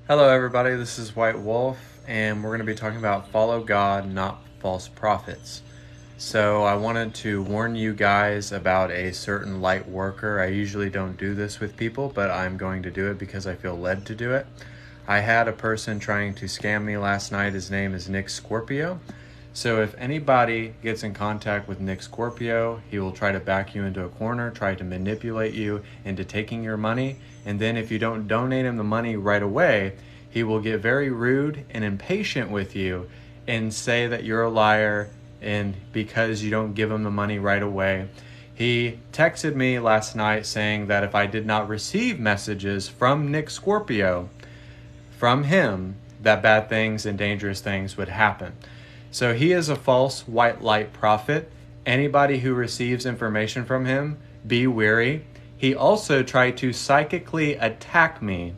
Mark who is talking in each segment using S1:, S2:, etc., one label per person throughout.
S1: Hello, everybody. This is White Wolf, and we're going to be talking about follow God, not false prophets. So, I wanted to warn you guys about a certain light worker. I usually don't do this with people, but I'm going to do it because I feel led to do it. I had a person trying to scam me last night. His name is Nick Scorpio. So if anybody gets in contact with Nick Scorpio, he will try to back you into a corner, try to manipulate you into taking your money. And then if you don't donate him the money right away, he will get very rude and impatient with you and say that you're a liar and because you don't give him the money right away. He texted me last night saying that if I did not receive messages from Nick Scorpio, from him, that bad things and dangerous things would happen. So he is a false white light prophet. Anybody who receives information from him, be wary. He also tried to psychically attack me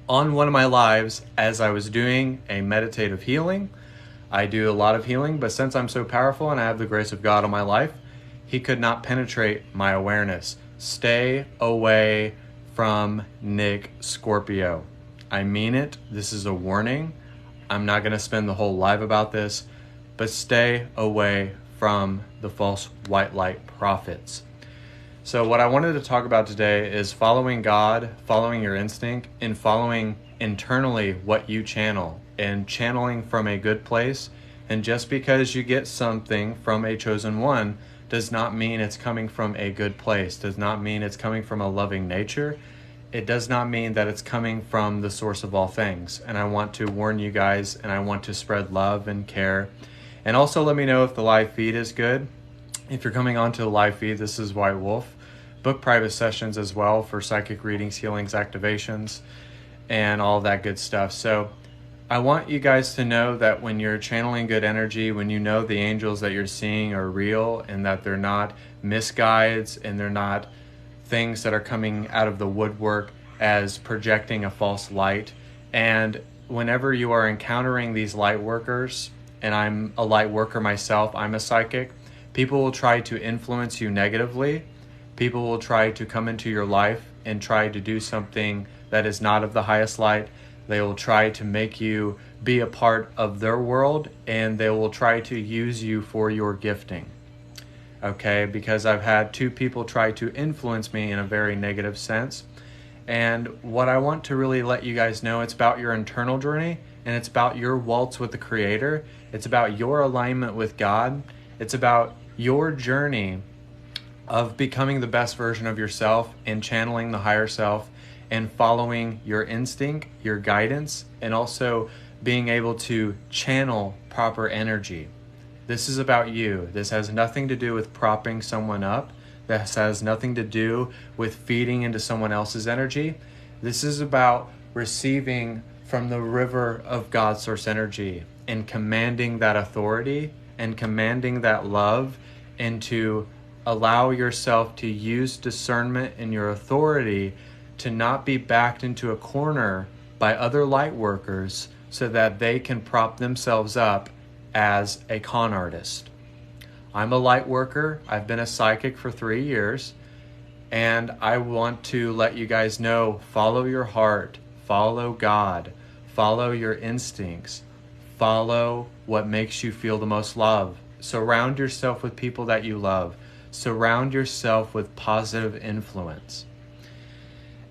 S1: on one of my lives as I was doing a meditative healing. I do a lot of healing, but since I'm so powerful and I have the grace of God on my life, he could not penetrate my awareness. Stay away from Nick Scorpio. I mean it. This is a warning. I'm not going to spend the whole live about this, but stay away from the false white light prophets. So what I wanted to talk about today is following God, following your instinct, and following internally what you channel, and channeling from a good place. And just because you get something from a chosen one does not mean it's coming from a good place, does not mean it's coming from a loving nature. It does not mean that it's coming from the source of all things. And I want to warn you guys, and I want to spread love and care. And also let me know if the live feed is good. If you're coming onto the live feed, this is White Wolf. Book private sessions as well for psychic readings, healings, activations, and all that good stuff. So I want you guys to know that when you're channeling good energy, when you know the angels that you're seeing are real and that they're not misguides and they're not things that are coming out of the woodwork as projecting a false light. And whenever you are encountering these light workers, and I'm a light worker myself, I'm a psychic, people will try to influence you negatively. People will try to come into your life and try to do something that is not of the highest light. They will try to make you be a part of their world, and they will try to use you for your gifting. Okay, because I've had two people try to influence me in a very negative sense. And what I want to really let you guys know, it's about your internal journey, and it's about your waltz with the Creator. It's about your alignment with God. It's about your journey of becoming the best version of yourself and channeling the higher self and following your instinct, your guidance, and also being able to channel proper energy. This is about you. This has nothing to do with propping someone up. This has nothing to do with feeding into someone else's energy. This is about receiving from the river of God's source energy and commanding that authority and commanding that love, and to allow yourself to use discernment and your authority to not be backed into a corner by other light workers so that they can prop themselves up as a con artist. I'm a light worker. I've been a psychic for 3 years, and I want to let you guys know, follow your heart, follow God, follow your instincts, follow what makes you feel the most love. Surround yourself with people that you love. Surround yourself with positive influence.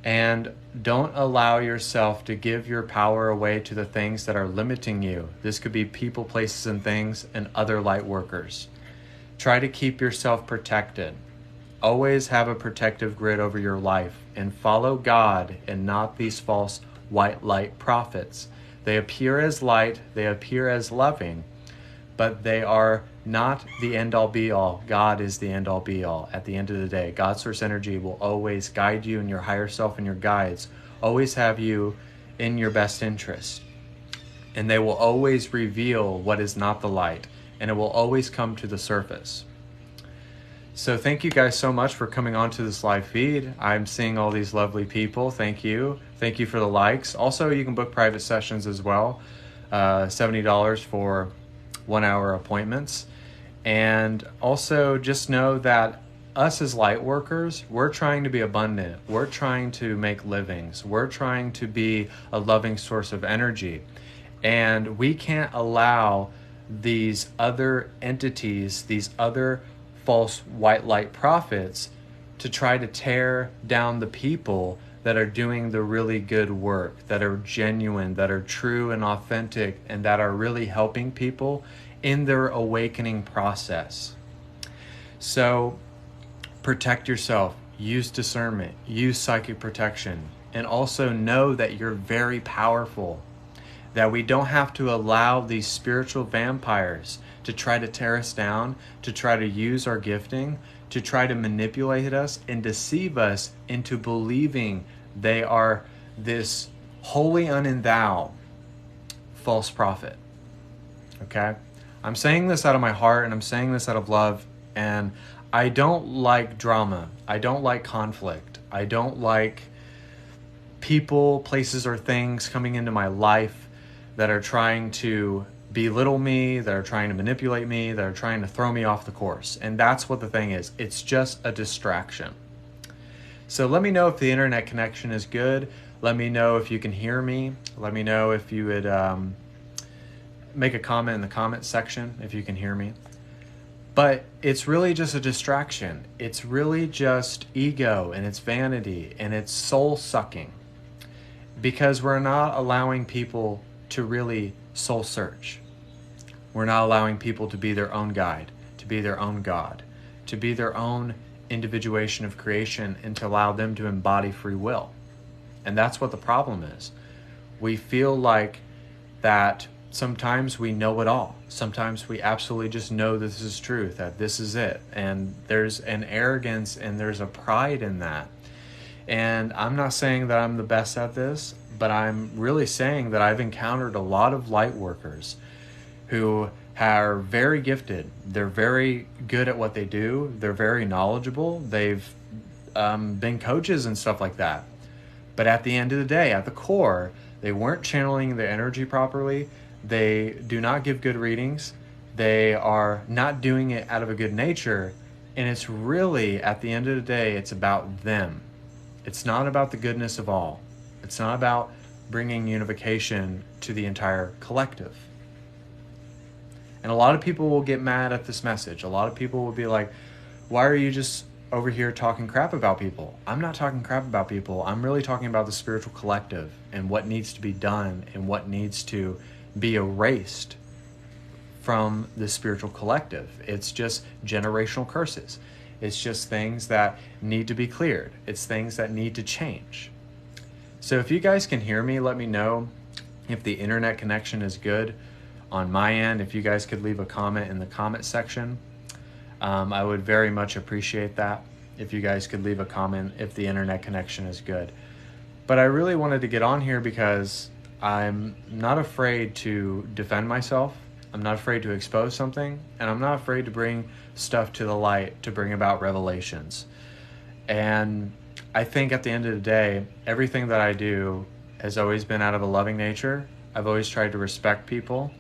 S1: And don't allow yourself to give your power away to the things that are limiting you. This could be people, places, and things, and other light workers. Try to keep yourself protected. Always have a protective grid over your life, and follow God and not these false white light prophets. They appear as light, they appear as loving, but they are not the end-all be-all. God is the end-all be-all. At the end of the day, God's source energy will always guide you, and your higher self and your guides always have you in your best interest. And they will always reveal what is not the light, and it will always come to the surface. So thank you guys so much for coming on to this live feed. I'm seeing all these lovely people. Thank you. Thank you for the likes. Also, you can book private sessions as well. $70 for 1 hour appointments. And also just know that us as light workers, we're trying to be abundant. We're trying to make livings. We're trying to be a loving source of energy. And we can't allow these other entities, these other false white light prophets, to try to tear down the people that are doing the really good work, that are genuine, that are true and authentic, and that are really helping people in their awakening process. So protect yourself, use discernment, use psychic protection, and also know that you're very powerful, that we don't have to allow these spiritual vampires to try to tear us down, to try to use our gifting, to try to manipulate us and deceive us into believing they are this holy unendowed false prophet. Okay? I'm saying this out of my heart, and I'm saying this out of love, and I don't like drama. I don't like conflict. I don't like people, places, or things coming into my life that are trying to belittle me, that are trying to manipulate me, that are trying to throw me off the course. And that's what the thing is. It's just a distraction. So let me know if the internet connection is good. Let me know if you can hear me. Let me know if you would make a comment in the comment section if you can hear me. But it's really just a distraction. It's really just ego, and it's vanity, and it's soul sucking, because we're not allowing people to really soul search. We're not allowing people to be their own guide, to be their own God, to be their own individuation of creation, and to allow them to embody free will. And that's what the problem is. We feel like that sometimes we know it all. Sometimes we absolutely just know this is truth, that this is it. And there's an arrogance and there's a pride in that. And I'm not saying that I'm the best at this, but I'm really saying that I've encountered a lot of light workers who are very gifted. They're very good at what they do. They're very knowledgeable. They've been coaches and stuff like that. But at the end of the day, at the core, they weren't channeling their energy properly. They do not give good readings. They are not doing it out of a good nature. And it's really, at the end of the day, it's about them. It's not about the goodness of all. It's not about bringing unification to the entire collective. And a lot of people will get mad at this message. A lot of people will be like, why are you just over here talking crap about people? I'm not talking crap about people. I'm really talking about the spiritual collective and what needs to be done and what needs to be erased from the spiritual collective. It's just generational curses. It's just things that need to be cleared. It's things that need to change. So if you guys can hear me, let me know if the internet connection is good on my end. If you guys could leave a comment in the comment section, I would very much appreciate that. If you guys could leave a comment if the internet connection is good. But I really wanted to get on here because I'm not afraid to defend myself. I'm not afraid to expose something, and I'm not afraid to bring stuff to the light to bring about revelations. And I think at the end of the day, everything that I do has always been out of a loving nature. I've always tried to respect people.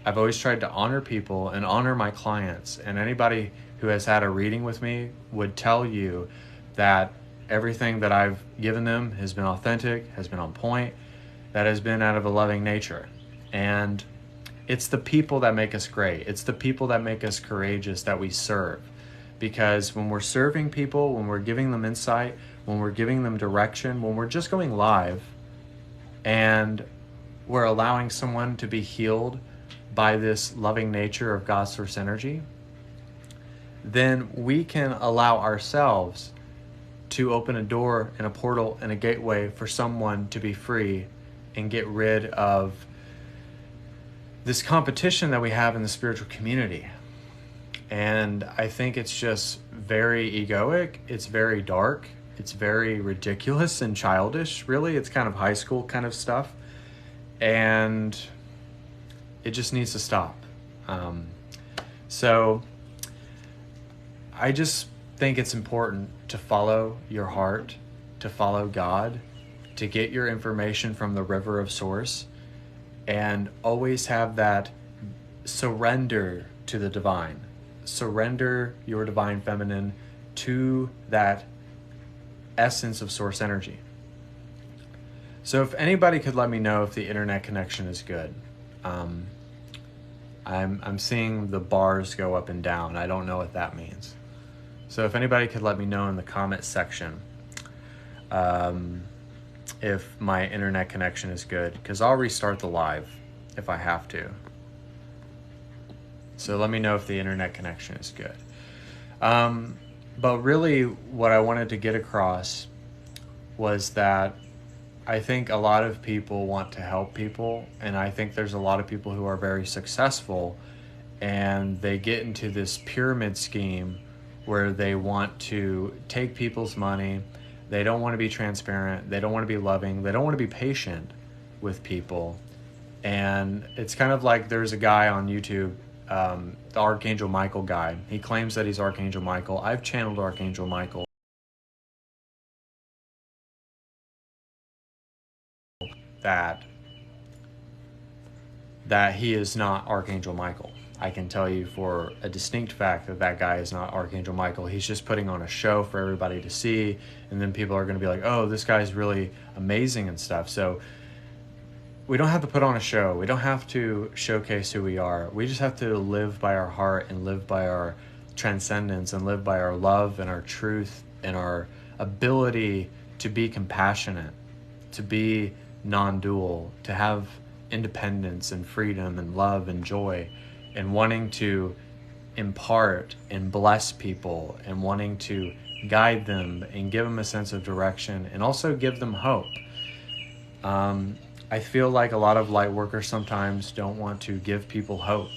S1: I've always tried to honor people and honor my clients. And anybody who has had a reading with me would tell you that everything that I've given them has been authentic, has been on point, that has been out of a loving nature. And it's the people that make us great. It's the people that make us courageous that we serve. Because when we're serving people, when we're giving them insight, when we're giving them direction, when we're just going live and we're allowing someone to be healed by this loving nature of God's source energy, then we can allow ourselves to open a door and a portal and a gateway for someone to be free and get rid of this competition that we have in the spiritual community. And I think it's just very egoic. It's very dark. It's very ridiculous and childish, really. It's kind of high school kind of stuff. And it just needs to stop. So I just think it's important to follow your heart, to follow God, to get your information from the river of source, and always have that surrender to the divine. Surrender your divine feminine to that essence of source energy. So if anybody could let me know if the internet connection is good. I'm seeing the bars go up and down. I don't know what that means. So if anybody could let me know in the comment section if my internet connection is good, because I'll restart the live if I have to. So let me know if the internet connection is good. But really what I wanted to get across was that I think a lot of people want to help people, and I think there's a lot of people who are very successful, and they get into this pyramid scheme where they want to take people's money. They don't want to be transparent. They don't want to be loving. They don't want to be patient with people. And it's kind of like there's a guy on YouTube, the Archangel Michael guy. He claims that he's Archangel Michael. I've channeled Archangel Michael. That he is not Archangel Michael. I can tell you for a distinct fact that that guy is not Archangel Michael. He's just putting on a show for everybody to see, and then people are going to be like, oh, this guy's really amazing and stuff. So we don't have to put on a show. We don't have to showcase who we are. We just have to live by our heart and live by our transcendence and live by our love and our truth and our ability to be compassionate, to be non-dual, to have independence and freedom and love and joy, and wanting to impart and bless people and wanting to guide them and give them a sense of direction and also give them hope. I feel like a lot of light workers sometimes don't want to give people hope.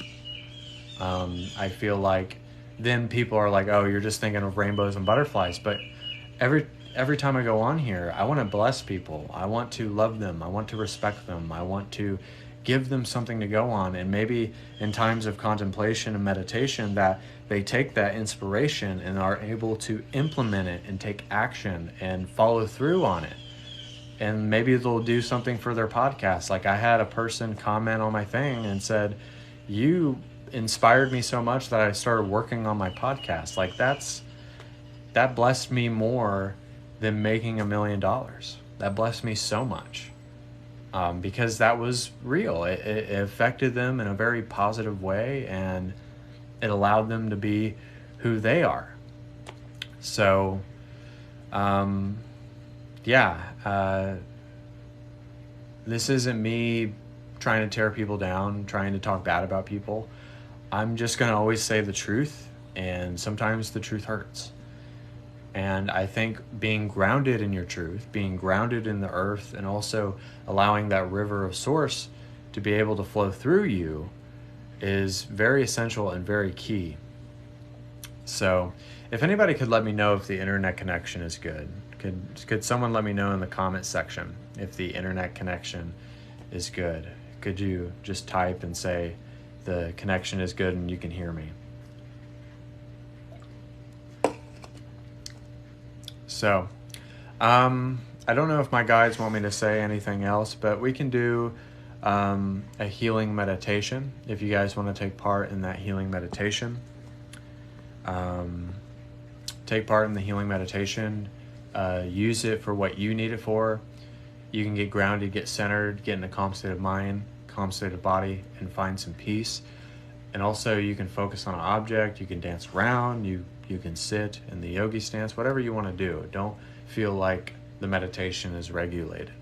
S1: I feel like then people are like, oh, you're just thinking of rainbows and butterflies. But every time I go on here, I want to bless people. I want to love them. I want to respect them. I want to give them something to go on. And maybe in times of contemplation and meditation that they take that inspiration and are able to implement it and take action and follow through on it. And maybe they'll do something for their podcast. Like I had a person comment on my thing and said, you inspired me so much that I started working on my podcast. Like that blessed me more than making $1 million. That blessed me so much. Because that was real. It affected them in a very positive way, and it allowed them to be who they are. So, this isn't me trying to tear people down, trying to talk bad about people. I'm just going to always say the truth, and sometimes the truth hurts. And I think being grounded in your truth, being grounded in the earth, and also allowing that river of source to be able to flow through you is very essential and very key. So if anybody could let me know if the internet connection is good, could someone let me know in the comment section if the internet connection is good? Could you just type and say the connection is good and you can hear me? So, I don't know if my guides want me to say anything else, but we can do a healing meditation if you guys want to take part in that healing meditation. Take part in the healing meditation. Use it for what you need it for. You can get grounded, get centered, get in a calm state of mind, calm state of body, and find some peace. And also you can focus on an object, you can dance around, you can sit in the yogi stance, whatever you want to do. Don't feel like the meditation is regulated.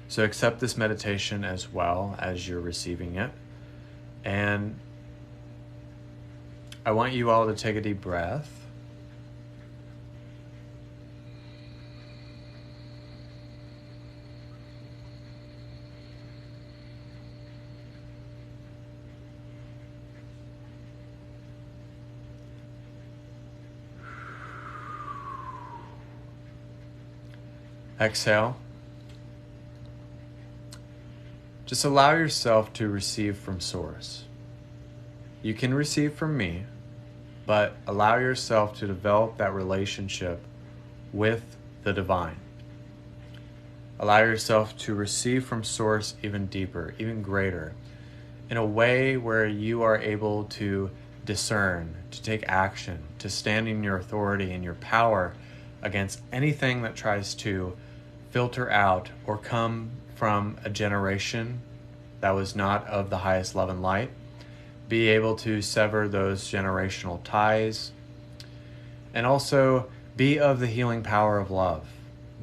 S1: So accept this meditation as well as you're receiving it. And I want you all to take a deep breath. Exhale. Just allow yourself to receive from Source. You can receive from me, but allow yourself to develop that relationship with the divine. Allow yourself to receive from Source even deeper, even greater, in a way where you are able to discern, to take action, to stand in your authority and your power against anything that tries to filter out or come from a generation that was not of the highest love and light. Be able to sever those generational ties, and also be of the healing power of love.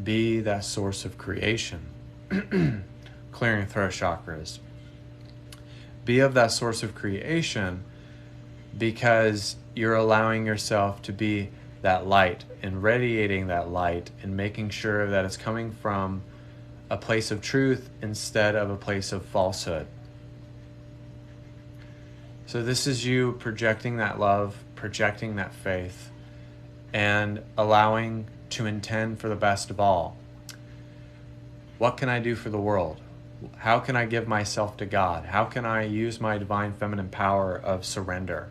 S1: Be that source of creation, clearing throat chakras. Be of that source of creation because you're allowing yourself to be that light and radiating that light and making sure that it's coming from a place of truth instead of a place of falsehood. So this is you projecting that love, projecting that faith, and allowing to intend for the best of all. What can I do for the world? How can I give myself to God? How can I use my divine feminine power of surrender,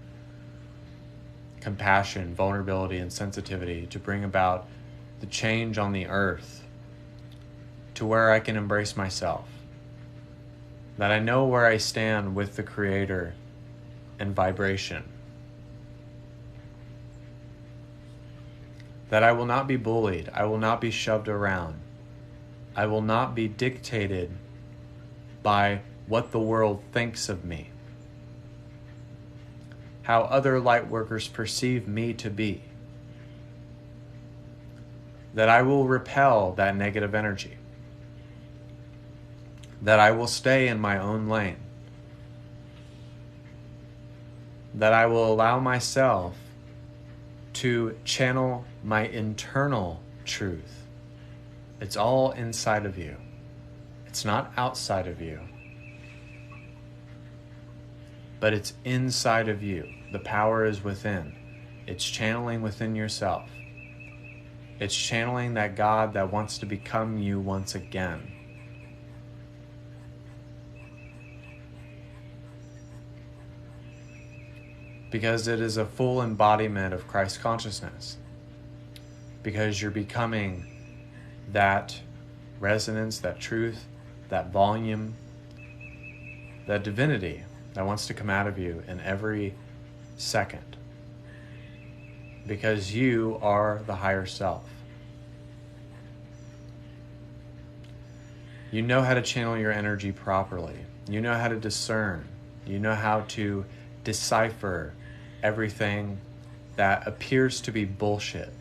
S1: compassion, vulnerability, and sensitivity to bring about the change on the earth to where I can embrace myself, that I know where I stand with the Creator and vibration, that I will not be bullied, I will not be shoved around, I will not be dictated by what the world thinks of me, how other light workers perceive me to be, that I will repel that negative energy, that I will stay in my own lane, that I will allow myself to channel my internal truth. It's all inside of you. It's not outside of you, but it's inside of you. The power is within. It's channeling within yourself. It's channeling that God that wants to become you once again. Because it is a full embodiment of Christ consciousness. Because you're becoming that resonance, that truth, that volume, that divinity that wants to come out of you in every second. Because you are the higher self. You know how to channel your energy properly. You know how to discern. You know how to decipher everything that appears to be bullshit.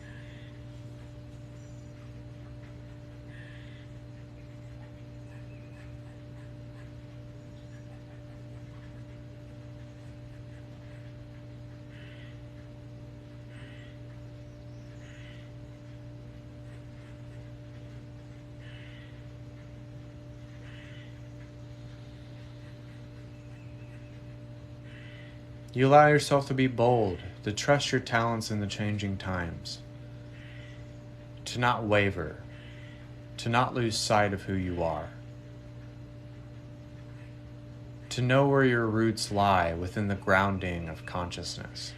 S1: You allow yourself to be bold, to trust your talents in the changing times, to not waver, to not lose sight of who you are, to know where your roots lie within the grounding of consciousness.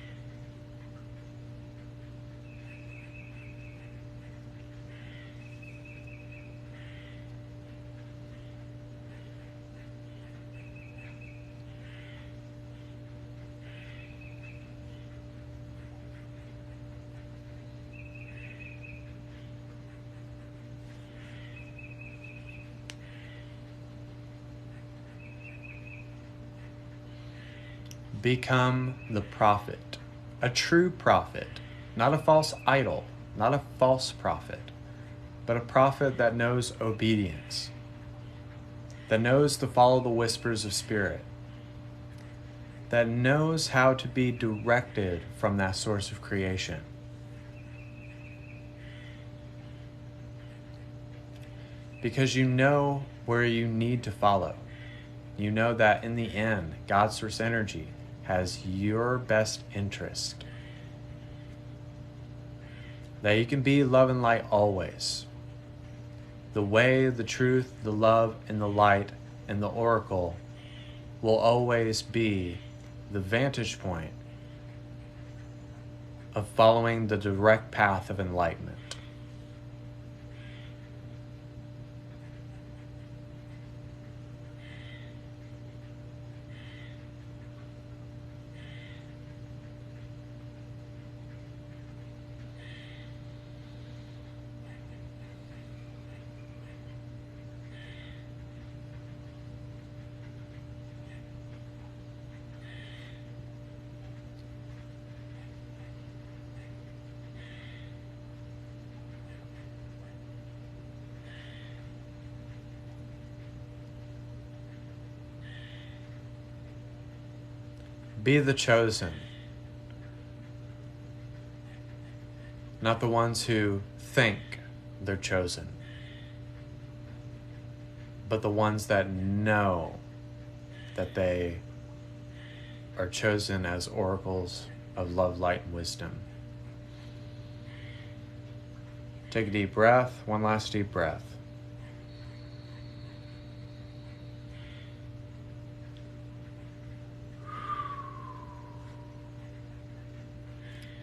S1: Become the prophet, a true prophet, not a false idol, not a false prophet, but a prophet that knows obedience, that knows to follow the whispers of spirit, that knows how to be directed from that source of creation. Because you know where you need to follow. You know that in the end, God's source energy has your best interest. That you can be love and light always. The way, the truth, the love, and the light, and the oracle will always be the vantage point of following the direct path of enlightenment. Be the chosen. Not the ones who think they're chosen, but the ones that know that they are chosen as oracles of love, light, and wisdom. Take a deep breath, one last deep breath.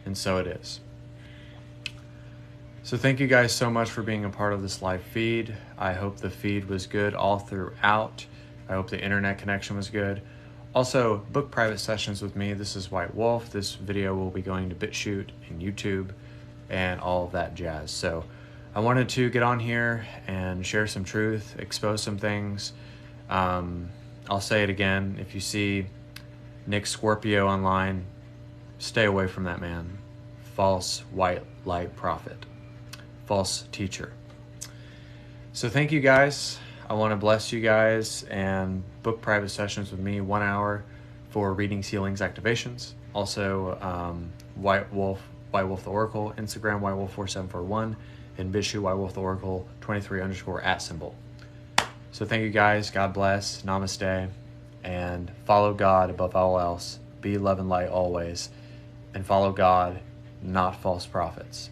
S1: And so it is. So thank you guys so much for being a part of this live feed. I hope the feed was good all throughout. I hope the internet connection was good. Also, book private sessions with me. This is White Wolf. This video will be going to BitChute and YouTube and all of that jazz. So I wanted to get on here and share some truth, expose some things. I'll say it again. If you see Nick Scorpio online, stay away from that man. False white light prophet. False teacher. So thank you guys. I want to bless you guys and book private sessions with me, 1 hour for readings, healings, activations. Also, White Wolf the Oracle, Instagram, whitewolf4741, and BitChute, White Wolf the Oracle, 23_@. So thank you guys. God bless. Namaste. And follow God above all else. Be love and light always. And follow God, not false prophets.